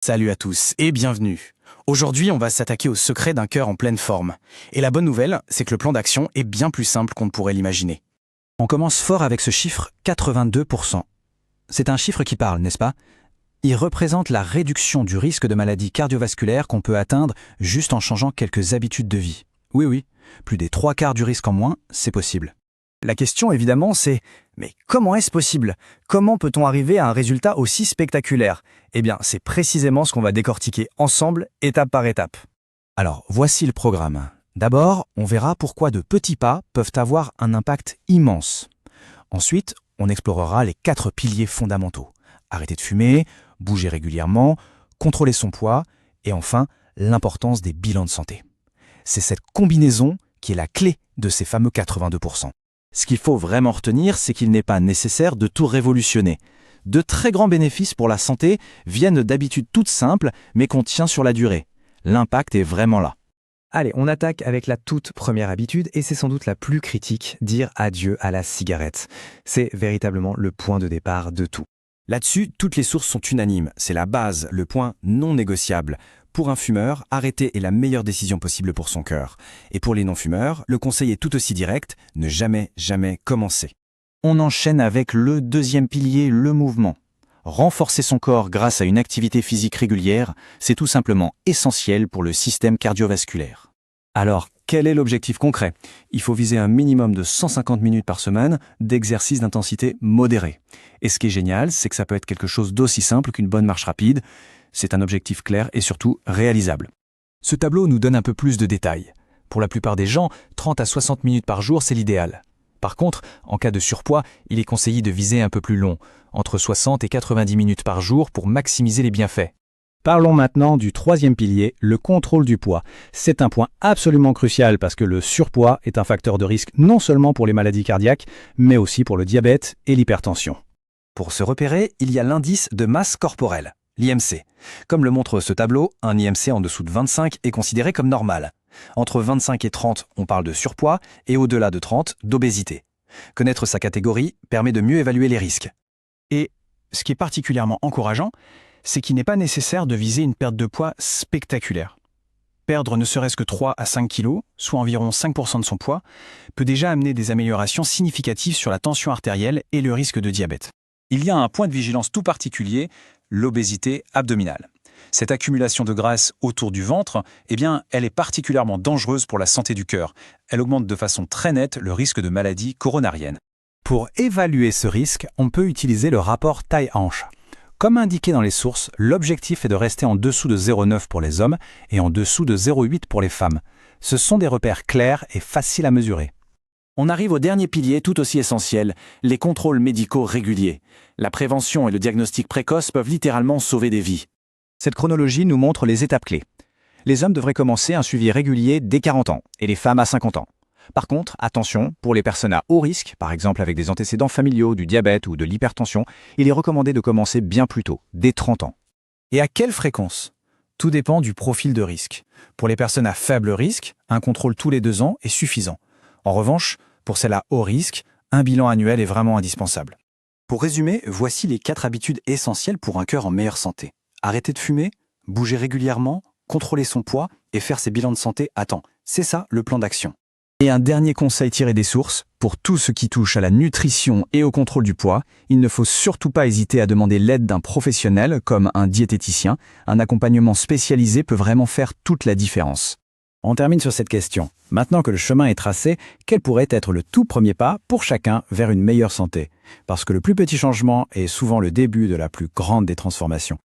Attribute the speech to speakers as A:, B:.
A: Salut à tous et bienvenue. Aujourd'hui, on va s'attaquer au secret d'un cœur en pleine forme. Et la bonne nouvelle, c'est que le plan d'action est bien plus simple qu'on ne pourrait l'imaginer.
B: On commence fort avec ce chiffre 82%. C'est un chiffre qui parle, n'est-ce pas? Il représente la réduction du risque de maladies cardiovasculaires qu'on peut atteindre juste en changeant quelques habitudes de vie. Oui, plus des 3/4 du risque en moins, c'est possible.
C: La question évidemment c'est « mais comment est-ce possible? Comment peut-on arriver à un résultat aussi spectaculaire ?» Eh bien, c'est précisément ce qu'on va décortiquer ensemble, étape par étape.
B: Alors, voici le programme. D'abord, on verra pourquoi de petits pas peuvent avoir un impact immense. Ensuite, on explorera les 4 piliers fondamentaux. Arrêter de fumer, bouger régulièrement, contrôler son poids et enfin, l'importance des bilans de santé. C'est cette combinaison qui est la clé de ces fameux 82%. Ce qu'il faut vraiment retenir, c'est qu'il n'est pas nécessaire de tout révolutionner. De très grands bénéfices pour la santé viennent d'habitudes toutes simples, mais qu'on tient sur la durée. L'impact est vraiment là.
C: Allez, on attaque avec la toute première habitude, et c'est sans doute la plus critique, dire adieu à la cigarette. C'est véritablement le point de départ de tout.
A: Là-dessus, toutes les sources sont unanimes. C'est la base, le point non négociable. Pour un fumeur, arrêter est la meilleure décision possible pour son cœur. Et pour les non-fumeurs, le conseil est tout aussi direct, ne jamais commencer.
B: On enchaîne avec le deuxième pilier, le mouvement. Renforcer son corps grâce à une activité physique régulière, c'est tout simplement essentiel pour le système cardiovasculaire.
C: Alors, quel est l'objectif concret? Il faut viser un minimum de 150 minutes par semaine d'exercice d'intensité modérée. Et ce qui est génial, c'est que ça peut être quelque chose d'aussi simple qu'une bonne marche rapide. C'est un objectif clair et surtout réalisable.
B: Ce tableau nous donne un peu plus de détails. Pour la plupart des gens, 30 à 60 minutes par jour, c'est l'idéal. Par contre, en cas de surpoids, il est conseillé de viser un peu plus long, entre 60 et 90 minutes par jour pour maximiser les bienfaits.
D: Parlons maintenant du troisième pilier, le contrôle du poids. C'est un point absolument crucial parce que le surpoids est un facteur de risque non seulement pour les maladies cardiaques, mais aussi pour le diabète et l'hypertension.
C: Pour se repérer, il y a l'indice de masse corporelle, l'IMC. Comme le montre ce tableau, un IMC en dessous de 25 est considéré comme normal. Entre 25 et 30, on parle de surpoids et au-delà de 30, d'obésité. Connaître sa catégorie permet de mieux évaluer les risques.
A: Et ce qui est particulièrement encourageant, c'est qu'il n'est pas nécessaire de viser une perte de poids spectaculaire. Perdre ne serait-ce que 3 à 5 kg, soit environ 5% de son poids, peut déjà amener des améliorations significatives sur la tension artérielle et le risque de diabète.
E: Il y a un point de vigilance tout particulier, l'obésité abdominale. Cette accumulation de graisse autour du ventre, elle est particulièrement dangereuse pour la santé du cœur. Elle augmente de façon très nette le risque de maladies coronariennes.
B: Pour évaluer ce risque, on peut utiliser le rapport taille-hanche. Comme indiqué dans les sources, l'objectif est de rester en dessous de 0,9 pour les hommes et en dessous de 0,8 pour les femmes. Ce sont des repères clairs et faciles à mesurer.
A: On arrive au dernier pilier tout aussi essentiel, les contrôles médicaux réguliers. La prévention et le diagnostic précoce peuvent littéralement sauver des vies.
C: Cette chronologie nous montre les étapes clés. Les hommes devraient commencer un suivi régulier dès 40 ans et les femmes à 50 ans. Par contre, attention, pour les personnes à haut risque, par exemple avec des antécédents familiaux, du diabète ou de l'hypertension, il est recommandé de commencer bien plus tôt, dès 30 ans.
A: Et à quelle fréquence? Tout dépend du profil de risque. Pour les personnes à faible risque, un contrôle tous les 2 ans est suffisant. En revanche, pour celles à haut risque, un bilan annuel est vraiment indispensable.
C: Pour résumer, voici les 4 habitudes essentielles pour un cœur en meilleure santé. Arrêter de fumer, bouger régulièrement, contrôler son poids et faire ses bilans de santé à temps. C'est ça le plan d'action.
A: Et un dernier conseil tiré des sources, pour tout ce qui touche à la nutrition et au contrôle du poids, il ne faut surtout pas hésiter à demander l'aide d'un professionnel comme un diététicien. Un accompagnement spécialisé peut vraiment faire toute la différence.
D: On termine sur cette question. Maintenant que le chemin est tracé, quel pourrait être le tout premier pas pour chacun vers une meilleure santé? Parce que le plus petit changement est souvent le début de la plus grande des transformations.